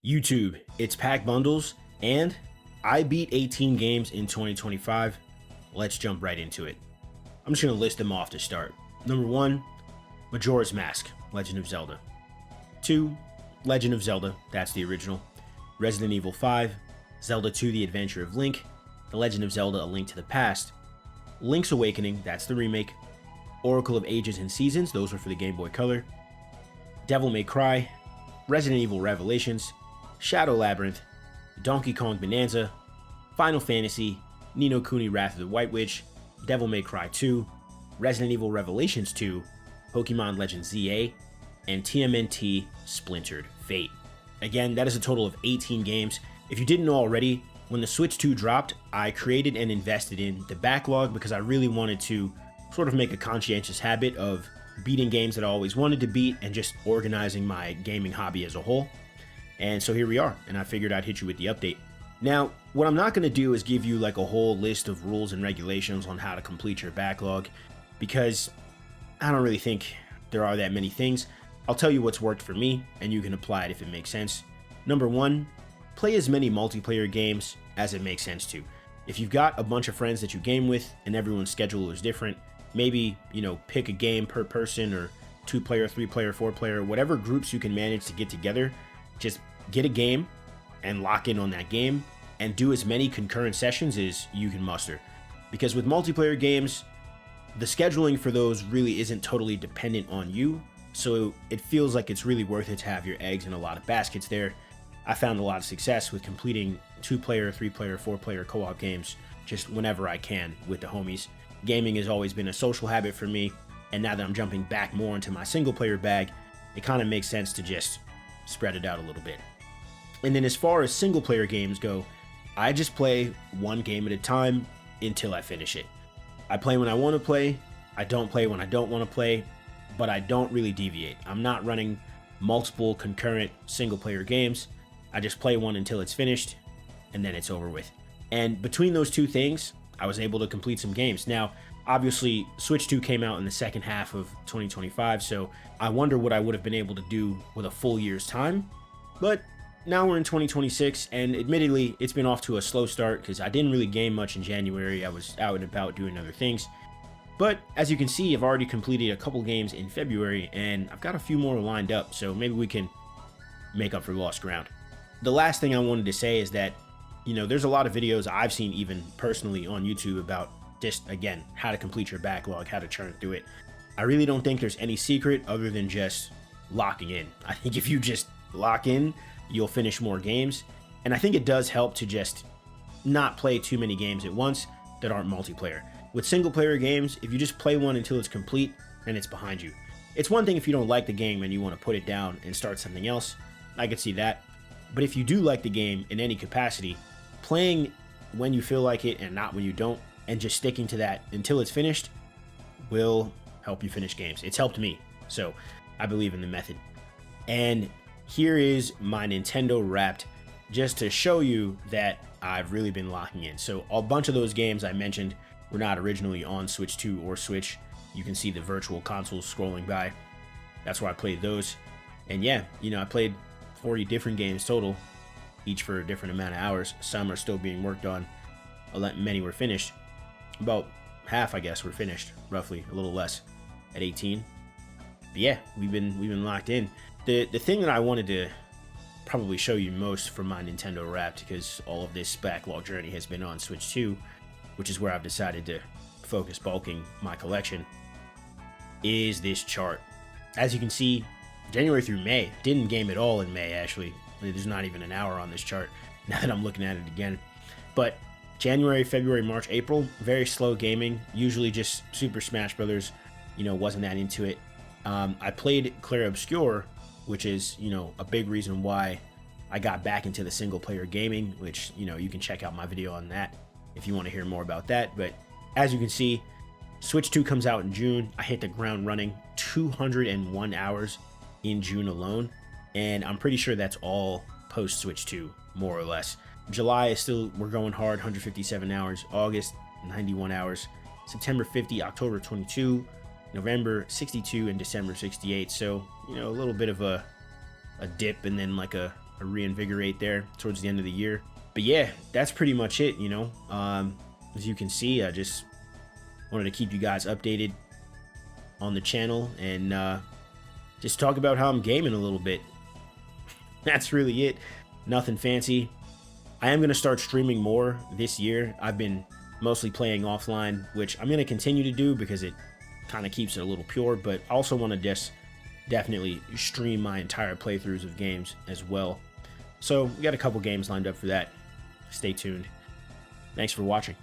YouTube, it's pack bundles, and I beat 18 games in 2025. Let's jump right into it. I'm just going to list them off to start. Number 1, Majora's Mask, Legend of Zelda. 2, Legend of Zelda, that's the original. Resident Evil 5, Zelda 2, The Adventure of Link, The Legend of Zelda, A Link to the Past, Link's Awakening, that's the remake, Oracle of Ages and Seasons, those were for the Game Boy Color, Devil May Cry, Resident Evil Revelations, Shadow Labyrinth, Donkey Kong Bonanza, Final Fantasy, Ni no Kuni Wrath of the White Witch, Devil May Cry 2, Resident Evil Revelations 2, Pokemon Legends ZA, and TMNT Splintered Fate. Again, that is a total of 18 games. If you didn't know already, when the Switch 2 dropped, I created and invested in the backlog because I really wanted to sort of make a conscientious habit of beating games that I always wanted to beat and just organizing my gaming hobby as a whole. And so here we are, and I figured I'd hit you with the update. Now, what I'm not going to do is give you like a whole list of rules and regulations on how to complete your backlog, because I don't really think there are that many things. I'll tell you what's worked for me, and you can apply it if it makes sense. Number 1, play as many multiplayer games as it makes sense to. If you've got a bunch of friends that you game with and everyone's schedule is different, maybe, pick a game per person, or 2-player, 3-player, 4-player, whatever groups you can manage to get together. Just get a game and lock in on that game and do as many concurrent sessions as you can muster. Because with multiplayer games, the scheduling for those really isn't totally dependent on you, so it feels like it's really worth it to have your eggs in a lot of baskets there. I found a lot of success with completing 2-player, 3-player, 4-player co-op games just whenever I can with the homies. Gaming has always been a social habit for me, and now that I'm jumping back more into my single-player bag, it kind of makes sense to just spread it out a little bit. And then as far as single-player games go, I just play one game at a time until I finish it. I play when I want to play, I don't play when I don't want to play, but I don't really deviate. I'm not running multiple concurrent single-player games. I just play one until it's finished, and then it's over with. And between those two things, I was able to complete some games. Now, obviously, Switch 2 came out in the second half of 2025, so I wonder what I would have been able to do with a full year's time. But now we're in 2026, and admittedly, it's been off to a slow start because I didn't really game much in January. I was out and about doing other things. But as you can see, I've already completed a couple games in February, and I've got a few more lined up, so maybe we can make up for lost ground. The last thing I wanted to say is that, there's a lot of videos I've seen even personally on YouTube about just, again, how to complete your backlog, how to churn through it. I really don't think there's any secret other than just locking in. I think if you just lock in, you'll finish more games. And I think it does help to just not play too many games at once that aren't multiplayer. With single player games, if you just play one until it's complete, then it's behind you. It's one thing if you don't like the game and you want to put it down and start something else. I could see that. But if you do like the game in any capacity, playing when you feel like it and not when you don't, and just sticking to that until it's finished will help you finish games. It's helped me, so I believe in the method. And here is my Nintendo Wrapped, just to show you that I've really been locking in. So a bunch of those games I mentioned were not originally on Switch 2 or Switch. You can see the virtual consoles scrolling by. That's where I played those. And yeah, I played 40 different games total, each for a different amount of hours. Some are still being worked on. Many were finished. About half, I guess, were finished, roughly, a little less, at 18. But yeah, we've been locked in. The thing that I wanted to probably show you most from my Nintendo Wrapped, because all of this backlog journey has been on Switch 2, which is where I've decided to focus bulking my collection, is this chart. As you can see, January through May, didn't game at all in May, actually. There's not even an hour on this chart, now that I'm looking at it again. But January, February, March, April, very slow gaming, usually just Super Smash Brothers, wasn't that into it. I played Clair Obscur, which is, a big reason why I got back into the single player gaming, which, you can check out my video on that if you want to hear more about that. But as you can see, Switch 2 comes out in June. I hit the ground running, 201 hours in June alone, and I'm pretty sure that's all post Switch 2, more or less. July is still, we're going hard, 157 hours. August, 91 hours. September 50, October 22, November 62, and December 68. So, a little bit of a dip and then like a reinvigorate there towards the end of the year. But yeah, that's pretty much it, you know. As you can see, I just wanted to keep you guys updated on the channel and just talk about how I'm gaming a little bit. That's really it. Nothing fancy. I am going to start streaming more this year. I've been mostly playing offline, which I'm going to continue to do because it kind of keeps it a little pure, but I also want to just definitely stream my entire playthroughs of games as well. So we got a couple games lined up for that. Stay tuned. Thanks for watching.